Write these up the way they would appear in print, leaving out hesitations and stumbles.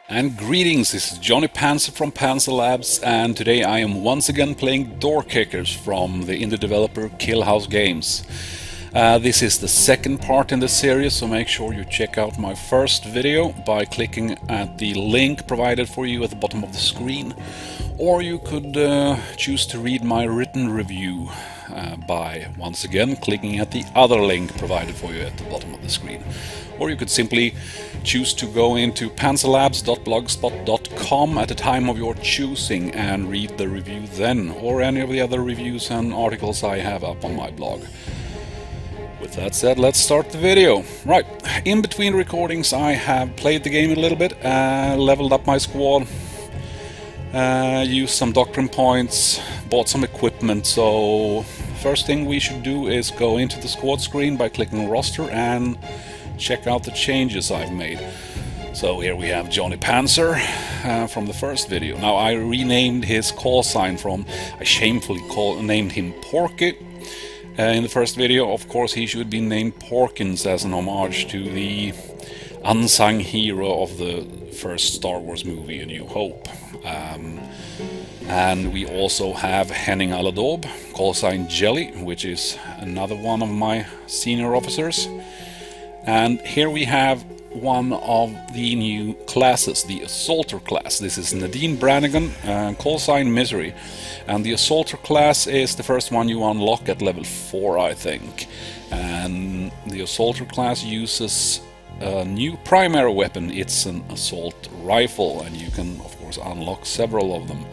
And greetings, this is Johnny Panzer from PanzerLabs, and today I am once again playing Door Kickers from the indie developer Killhouse Games. This is the second part in the series, so make sure you check out my first video by clicking at the link provided for you at the bottom of the screen. Or you could choose to read my written review by, once again, clicking at the other link provided for you at the bottom of the screen. Or you could simply choose to go into panzerlabs.blogspot.com at the time of your choosing and read the review then, or any of the other reviews and articles I have up on my blog. With that said, let's start the video. Right, in between recordings I have played the game a little bit, leveled up my squad, used some doctrine points, bought some equipment. So first thing we should do is go into the squad screen by clicking roster and check out the changes I've made. So here we have Johnny Panzer from the first video. Now I renamed his call sign from, I shamefully named him Porky. In the first video, of course, he should be named Porkins as an homage to the unsung hero of the first Star Wars movie, A New Hope. And we also have Henning Aladob, call sign Jelly, which is another one of my senior officers. And here we have one of the new classes, the Assaulter class. This is Nadine Brannigan, call sign Misery. And the Assaulter class is the first one you unlock at level 4, I think. And the Assaulter class uses a new primary weapon. It's an assault rifle, and you can, of course, unlock several of them.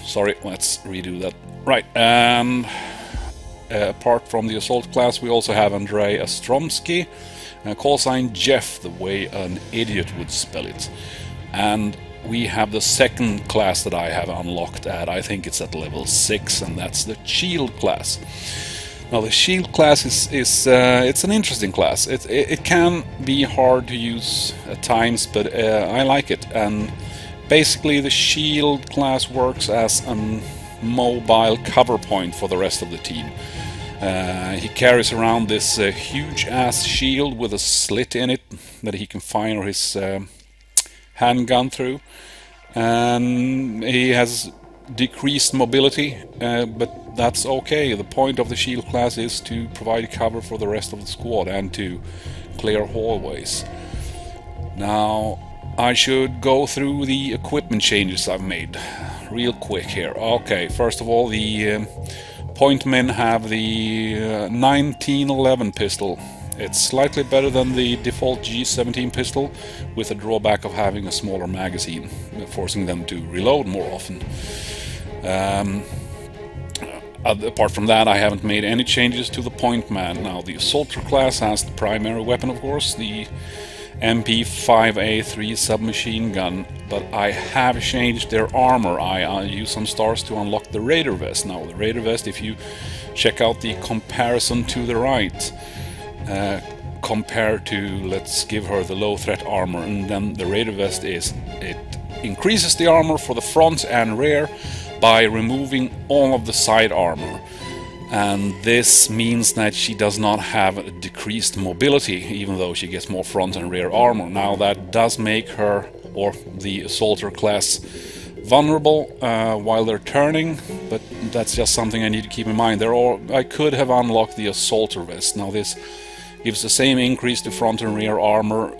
Sorry, let's redo that. Right, apart from the Assault class, we also have Andrei Ostromsky, call sign Jeff, the way an idiot would spell it. And we have the second class that I have unlocked at, I think it's at level 6, and that's the Shield class. Now the Shield class is it's an interesting class. It can be hard to use at times, but I like it. And basically the Shield class works as a mobile cover point for the rest of the team. He carries around this huge ass shield with a slit in it that he can fire his handgun through, and he has decreased mobility, but that's okay. The point of the Shield class is to provide cover for the rest of the squad and to clear hallways. Now I should go through the equipment changes I've made real quick here. Okay, first of all, the point men have the 1911 pistol. It's slightly better than the default G17 pistol, with a drawback of having a smaller magazine, forcing them to reload more often. Apart from that, I haven't made any changes to the point man. Now the Assaulter class has the primary weapon, of course, the MP5A3 submachine gun, but I have changed their armor. I use some stars to unlock the Raider vest. Now the Raider vest, if you check out the comparison to the right, compared to, let's give her the low threat armor, and then the Raider vest it increases the armor for the front and rear by removing all of the side armor. And this means that she does not have a decreased mobility, even though she gets more front and rear armor. Now that does make her, or the Assaulter class, vulnerable while they're turning, but that's just something I need to keep in mind. I could have unlocked the Assaulter vest. Now this gives the same increase to front and rear armor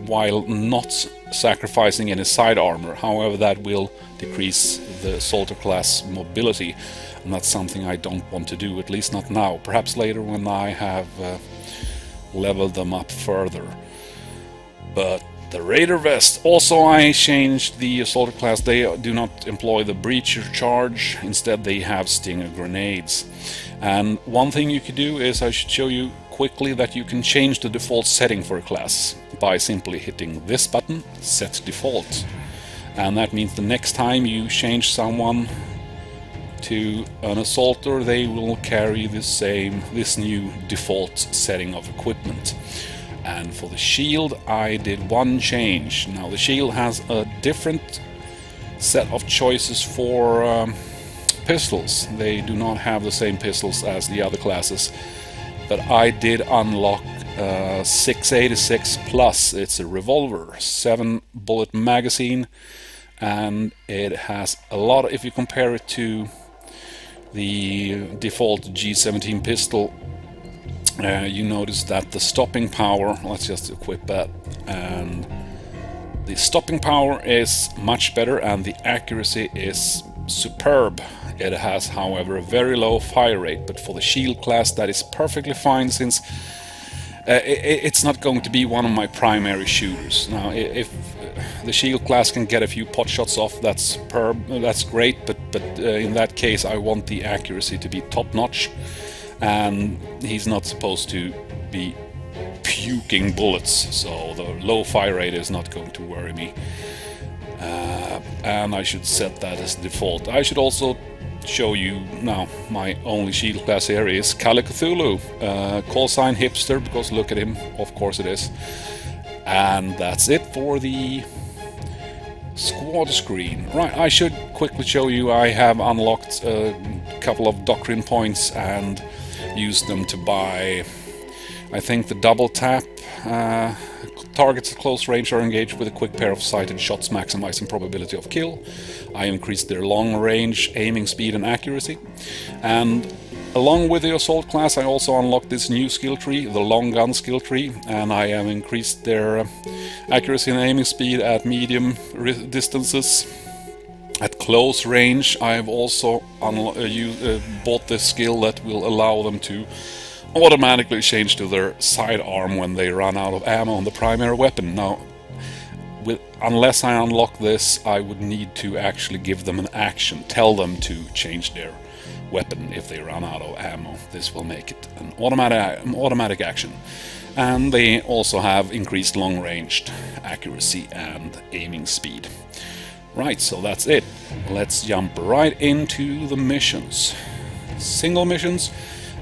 while not sacrificing any side armor. However, that will decrease the Assaulter class mobility, and that's something I don't want to do, at least not now. Perhaps later when I have leveled them up further. But the Raider vest, also I changed the Assaulter class. They do not employ the breacher charge, instead they have Stinger grenades. And one thing you could do is, I should show you quickly, that you can change the default setting for a class by simply hitting this button, Set Default. And that means the next time you change someone to an Assaulter, they will carry this new default setting of equipment. And for the Shield, I did one change. Now the Shield has a different set of choices for pistols. They do not have the same pistols as the other classes, but I did unlock 686 plus. It's a revolver, 7-bullet magazine, and it has a lot. If you compare it to the default G17 pistol, you notice that the stopping power, let's just equip that, and the stopping power is much better and the accuracy is superb. It has, however, a very low fire rate, but for the shield class that is perfectly fine, since it's not going to be one of my primary shooters. Now, if the shield class can get a few pot shots off, that's superb, that's great, but in that case I want the accuracy to be top-notch, and he's not supposed to be puking bullets, so the low fire rate is not going to worry me. And I should set that as default. I should also show you now my only shield class here is Call of Cthulhu. Call sign hipster, because look at him, of course it is. And that's it for the squad screen. Right, I should quickly show you I have unlocked a couple of doctrine points and used them to buy, I think, the double tap. Targets at close range are engaged with a quick pair of sighted shots, maximizing probability of kill. I increased their long range, aiming speed and accuracy. And along with the assault class, I also unlocked this new skill tree, the long gun skill tree, and I have increased their accuracy and aiming speed at medium distances. At close range, I have also bought this skill that will allow them to automatically change to their sidearm when they run out of ammo on the primary weapon. Now, unless I unlock this, I would need to actually give them an action, tell them to change their weapon if they run out of ammo. This will make it an automatic action. And they also have increased long-ranged accuracy and aiming speed. Right, so that's it. Let's jump right into the missions. Single missions.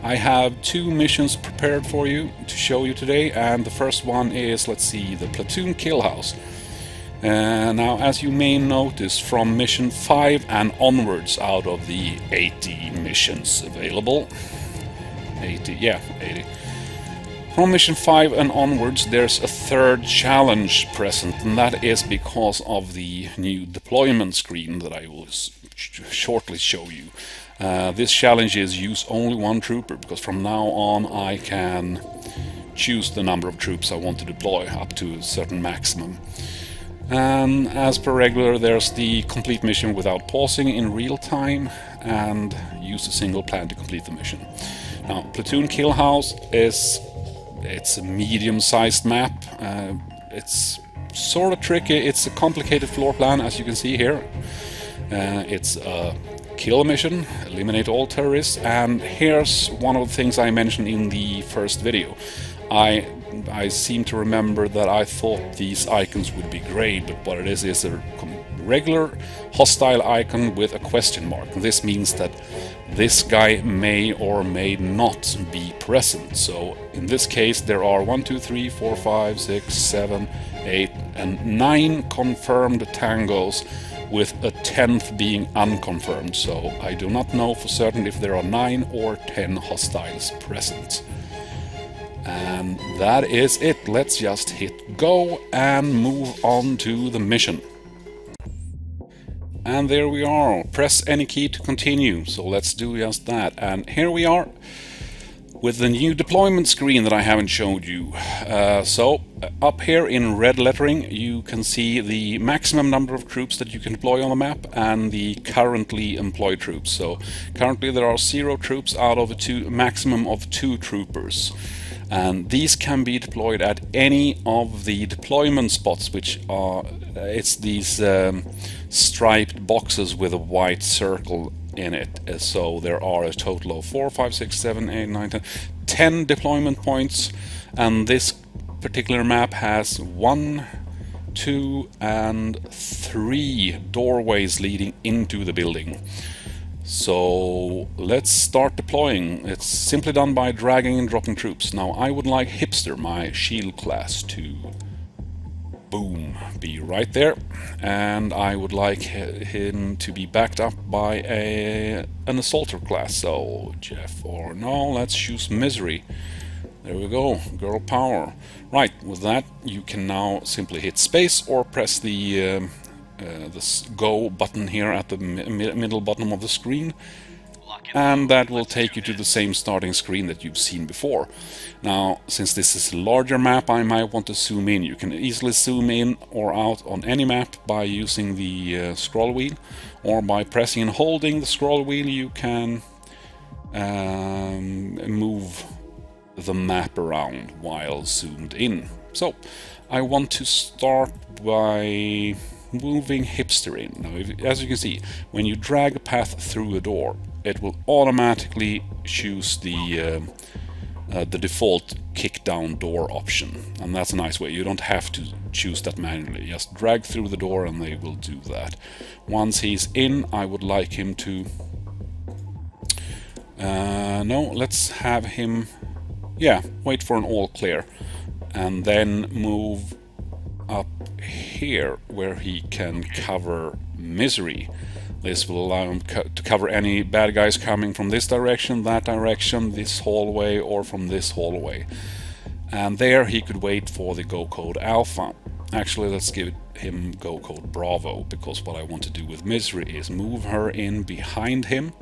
I have 2 missions prepared for you to show you today, and the first one is, let's see, the Platoon Kill House. Now, as you may notice, from mission 5 and onwards, out of the 80 missions available, 80. From mission 5 and onwards, there's a third challenge present, and that is because of the new deployment screen that I will shortly show you. This challenge is use only 1 trooper, because from now on I can choose the number of troops I want to deploy up to a certain maximum. And as per regular, there's the complete mission without pausing in real time, and use a single plan to complete the mission. Now, Platoon Kill House it's a medium-sized map. It's sort of tricky. It's a complicated floor plan, as you can see here. It's a kill mission, eliminate all terrorists, and here's one of the things I mentioned in the first video. I seem to remember that I thought these icons would be grey, but what it is a regular hostile icon with a question mark. This means that this guy may or may not be present. So in this case there are 1, 2, 3, 4, 5, 6, 7, 8 and 9 confirmed tangos, with a 10th being unconfirmed. So I do not know for certain if there are 9 or 10 hostiles present. And that is it. Let's just hit go and move on to the mission. And there we are. Press any key to continue. So let's do just that. And here we are with the new deployment screen that I haven't showed you. So up here in red lettering you can see the maximum number of troops that you can deploy on the map and the currently employed troops. So currently there are 0 troops out of a maximum of 2 troopers. And these can be deployed at any of the deployment spots, which are, it's these striped boxes with a white circle in it. So there are a total of 4, 5, 6, 7, 8, 9, 10 deployment points, and this particular map has 1, 2 and 3 doorways leading into the building. So let's start deploying. It's simply done by dragging and dropping troops. Now I would like Hipster, my shield class, to boom, be right there, and I would like him to be backed up by an assaulter class. So Jeff, or no, let's choose Misery. There we go, girl power. Right, with that you can now simply hit space or press the go button here at the middle bottom of the screen, and that will take you to the same starting screen that you've seen before. Now, since this is a larger map, I might want to zoom in. You can easily zoom in or out on any map by using the scroll wheel, or by pressing and holding the scroll wheel you can move the map around while zoomed in. So I want to start by moving Hipster in. Now, as you can see, when you drag a path through a door, it will automatically choose the default kick down door option, and that's a nice way. You don't have to choose that manually. Just drag through the door and they will do that. Once he's in, I would like him to no, let's have him, yeah, wait for an all clear, and then move up here where he can cover Misery. This will allow him to cover any bad guys coming from this direction, that direction, this hallway, or from this hallway. And there he could wait for the go code Alpha. Actually, let's give him go code Bravo, because what I want to do with Misery is move her in behind him,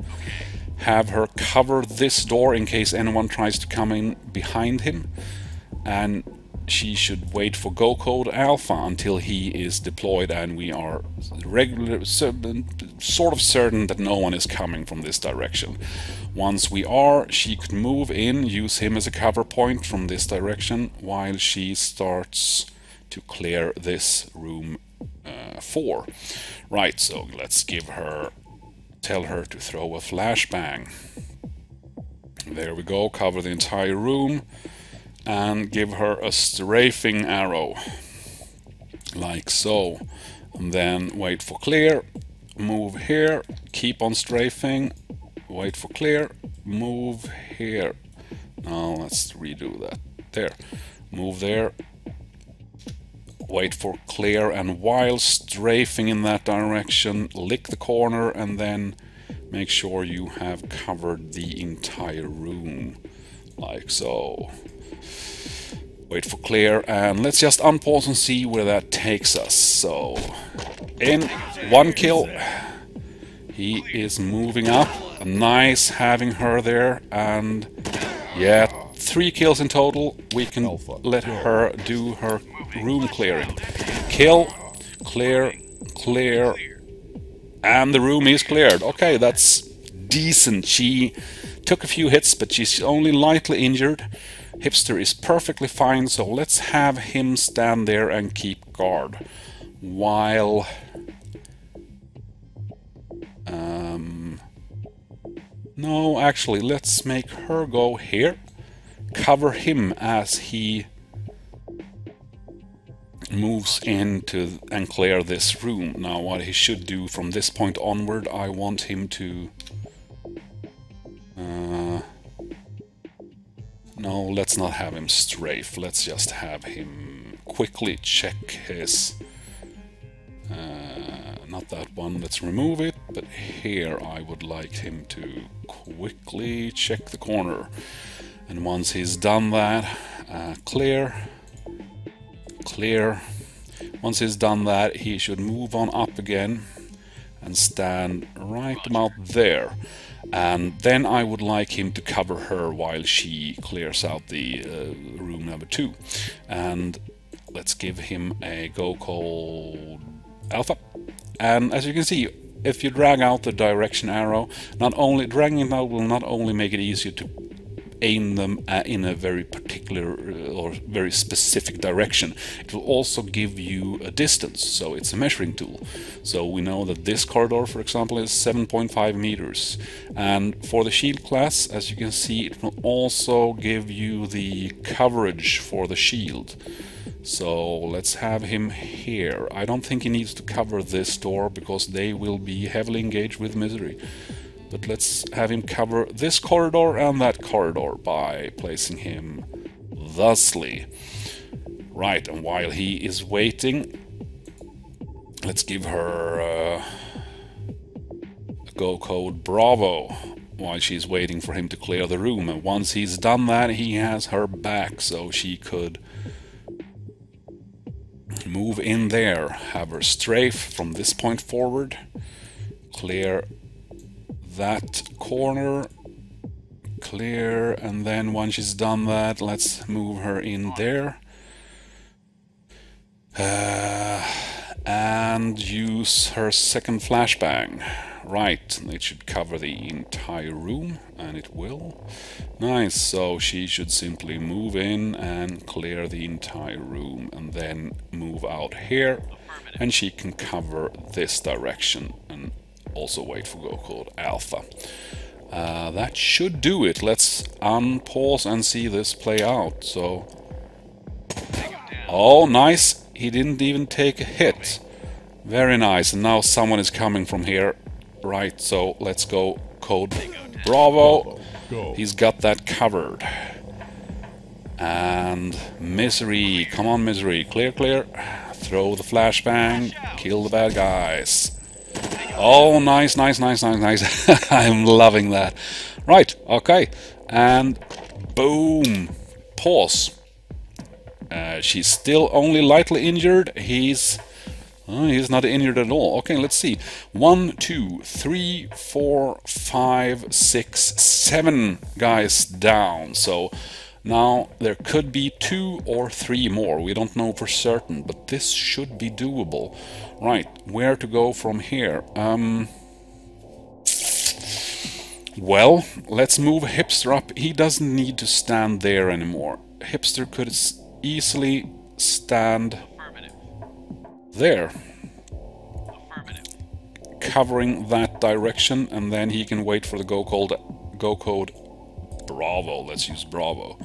have her cover this door in case anyone tries to come in behind him, and she should wait for go code Alpha until he is deployed and we are sort of certain that no one is coming from this direction. Once we are, she could move in, use him as a cover point from this direction while she starts to clear this room 4. Right, so let's tell her to throw a flashbang. There we go, cover the entire room, and give her a strafing arrow, like so. And then wait for clear, move here, keep on strafing, wait for clear, move here. Now let's redo that. There, move there, wait for clear, and while strafing in that direction, lick the corner and then make sure you have covered the entire room, like so. Wait for clear, and let's just unpause and see where that takes us. So, in 1 kill, he is moving up. Nice having her there, and yeah, 3 kills in total. We can let her do her room clearing. Kill, clear, clear, and the room is cleared. Okay, that's decent. She took a few hits, but she's only lightly injured. Hipster is perfectly fine, so let's have him stand there and keep guard while no, actually, let's make her go here, cover him as he moves into and clear this room. Now what he should do from this point onward, I want him to no, let's not have him strafe. Let's just have him quickly check his... not that one, let's remove it, but here I would like him to quickly check the corner. And once he's done that, clear, clear. Once he's done that, he should move on up again and stand right about there. And then I would like him to cover her while she clears out the room number 2. And let's give him a go code Alpha. And as you can see, if you drag out the direction arrow, dragging it out will not only make it easier to aim them in a very particular or very specific direction, it will also give you a distance, so it's a measuring tool. So we know that this corridor, for example, is 7.5 meters, and for the shield class, as you can see, it will also give you the coverage for the shield. So let's have him here. I don't think he needs to cover this door because they will be heavily engaged with Misery. But let's have him cover this corridor and that corridor by placing him thusly. Right, and while he is waiting, let's give her a go code Bravo. while she's waiting for him to clear the room. And once he's done that, he has her back, so she could move in there, have her strafe from this point forward, clear that corner, clear, and then once she's done that, let's move her in there. And use her second flashbang. Right, it should cover the entire room, and it will. Nice, so she should simply move in and clear the entire room, and then move out here, and she can cover this direction, and also wait for go code alpha. That should do it. Let's unpause and see this play out. So, oh, nice. He didn't even take a hit. Very nice. And now someone is coming from here. Right, so let's go code Bravo. He's got that covered. And Misery. Come on, Misery. Clear, clear. Throw the flashbang. Kill the bad guys. Oh, nice, nice, nice, nice, nice. I'm loving that. Right, okay. And boom. Pause. She's still only lightly injured. He's not injured at all. Okay, let's see. 1, 2, 3, 4, 5, 6, 7 guys down. So now there could be 2 or 3 more. We don't know for certain, but this should be doable. Right, where to go from here? Well, let's move Hipster up. He doesn't need to stand there anymore. Hipster could easily stand there, covering that direction, and then he can wait for the go code Bravo. Let's use Bravo.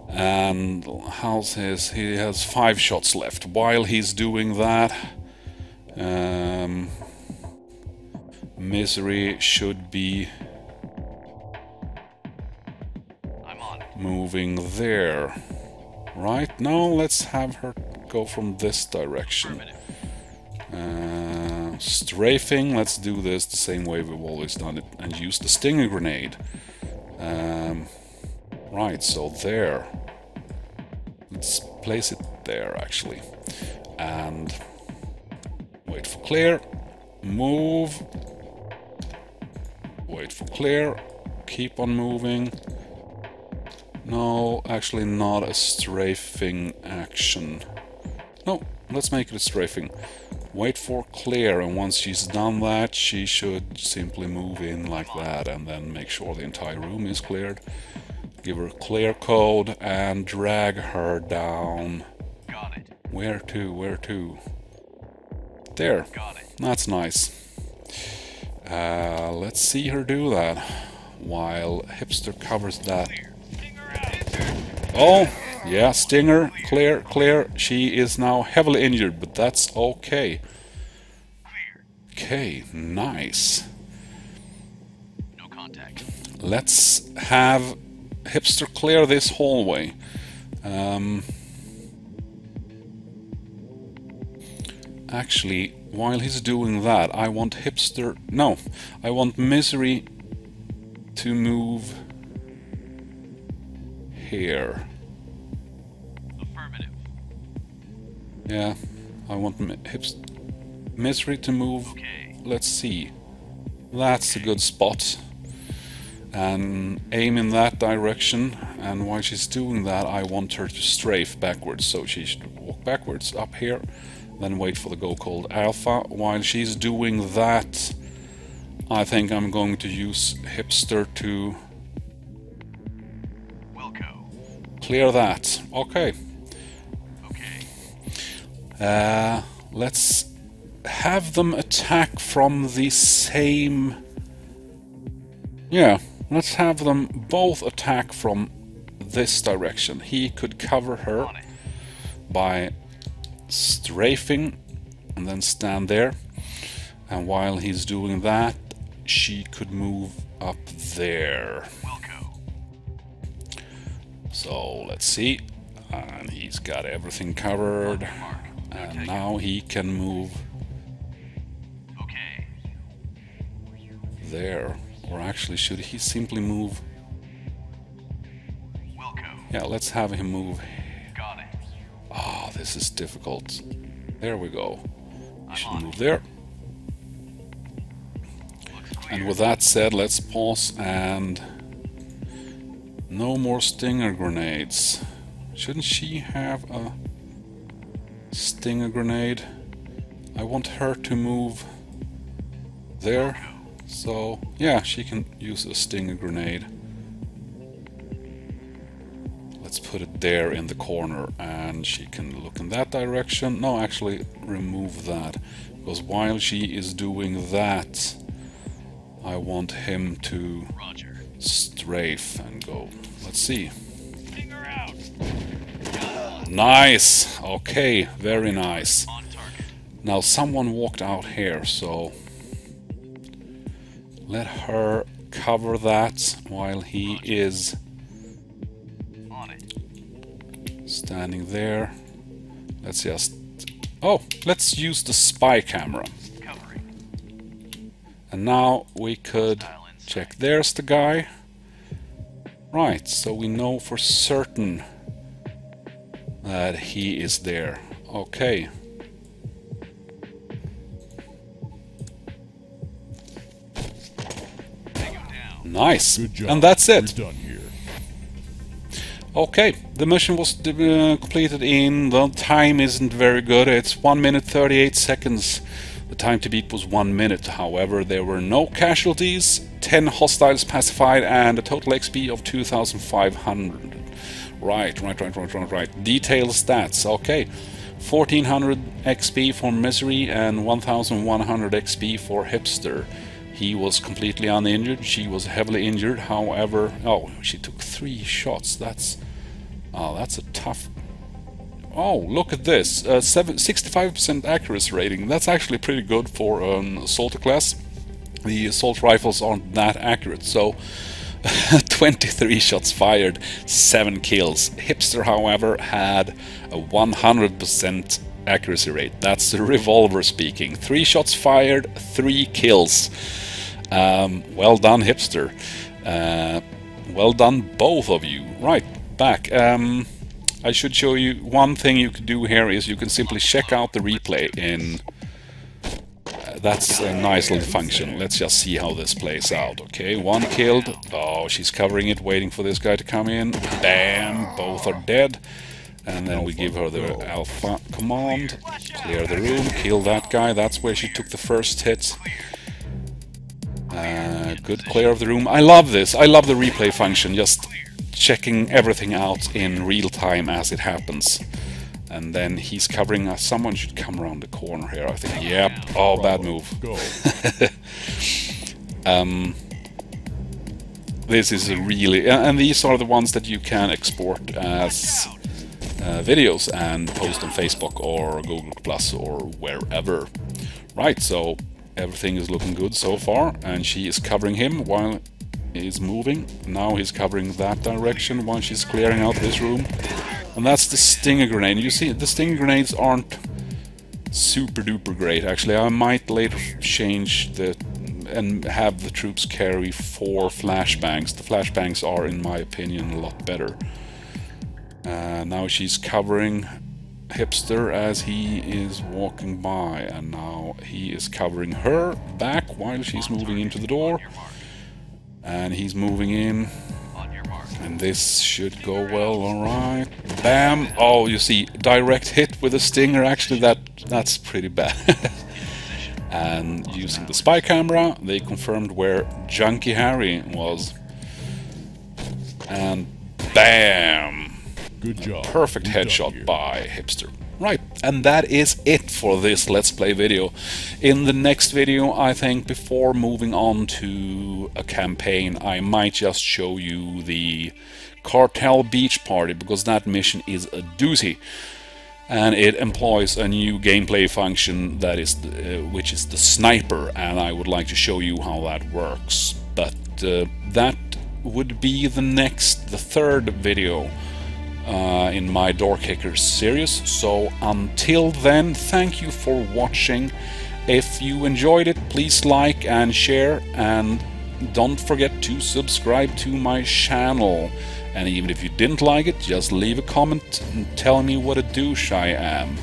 And how's his? He has 5 shots left. While he's doing that, Misery should be moving there. Right, now let's have her go from this direction. Strafing, let's do this the same way we've always done it, and use the stinger grenade. Right, so there. Let's place it there, actually. And wait for clear. Move. Wait for clear. Keep on moving. No, actually not a strafing action. No, let's make it a strafing. Wait for clear, and once she's done that, she should simply move in like that, and then make sure the entire room is cleared. Give her a clear code and drag her down. Got it. Where to? Where to? There. Got it. That's nice. Let's see her do that while Hipster covers that. Oh, yeah, Stinger, clear, clear. She is now heavily injured, but that's okay. Okay, nice. No contact. Let's have Hipster clear this hallway. Actually, while he's doing that, I want Hipster... No, I want Misery to move here. Affirmative. Yeah, I want Misery to move. Okay. Let's see. That's a good spot. And aim in that direction. And while she's doing that, I want her to strafe backwards. So she should walk backwards up here. Then wait for the go called alpha. While she's doing that, I think I'm going to use Hipster to clear that. Okay. Okay. Let's have them attack from the same... Yeah, let's have them both attack from this direction. He could cover her by strafing and then stand there. And while he's doing that, she could move up there. So let's see, and he's got everything covered, and now he can move there. Or actually, should he simply move? Yeah, let's have him move. Ah, this is difficult. There we go. He should move there. And with that said, let's pause and... No more stinger grenades. Shouldn't she have a stinger grenade? I want her to move there. So, yeah, she can use a stinger grenade. Let's put it there in the corner and she can look in that direction. No, actually remove that. Because while she is doing that, I want him to strafe and go. Let's see. Nice! Okay, very nice. Now someone walked out here, so let her cover that while he is standing there. Let's just... Oh, let's use the spy camera. And now we could check. There's the guy. Right, so we know for certain that he is there. Okay. Nice. Good job. And that's it. We're done here. Okay, the mission was completed in... The time isn't very good. It's 1 minute 38 seconds. The time to beat was 1 minute. However, there were no casualties, 10 hostiles pacified, and a total XP of 2,500. Right. Detailed stats. Okay. 1,400 XP for Misery and 1,100 XP for Hipster. He was completely uninjured. She was heavily injured. However, oh, she took 3 shots. That's a tough. Oh, look at this. 65% accuracy rating. That's actually pretty good for an assault class. The assault rifles aren't that accurate, so 23 shots fired, 7 kills. Hipster, however, had a 100% accuracy rate. That's the revolver speaking. 3 shots fired, 3 kills. Well done, Hipster. Well done, both of you. Right, back. I should show you one thing you could do here is you can simply check out the replay in... that's a nice little function. Let's just see how this plays out. Okay, 1 killed. Oh, she's covering it, waiting for this guy to come in. Bam, both are dead. And then we give her the alpha command. Clear the room, kill that guy. That's where she took the first hit. Good clear of the room. I love this. I love the replay function. Just checking everything out in real time as it happens. And then he's covering us. Someone should come around the corner here, I think. Yep. Oh, bad move. This is a really... And these are the ones that you can export as videos and post on Facebook or Google Plus or wherever. Right, so everything is looking good so far. And she is covering him while he's moving. Now he's covering that direction while she's clearing out this room. And that's the stinger grenade. You see, the stinger grenades aren't super duper great. Actually, I might later change the and have the troops carry 4 flashbangs. The flashbangs are, in my opinion, a lot better. Now she's covering Hipster as he is walking by, and now he is covering her back while she's moving into the door. And he's moving in. And this should go well, alright. Bam! Oh, you see, direct hit with a stinger, actually that's pretty bad. And using the spy camera, they confirmed where Junkie Harry was. And bam! Good job. Perfect headshot by Hipster. Right, and that is it for this Let's Play video. In the next video, I think, before moving on to a campaign, I might just show you the Cartel Beach Party, because that mission is a doozy. And it employs a new gameplay function that is, which is the sniper, and I would like to show you how that works. But that would be the third video in my Door Kickers series. So until then, thank you for watching. If you enjoyed it, please like and share, and don't forget to subscribe to my channel. And even if you didn't like it, just leave a comment and tell me what a douche I am.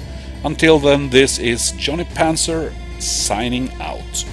Until then, this is Johnny Panzer signing out.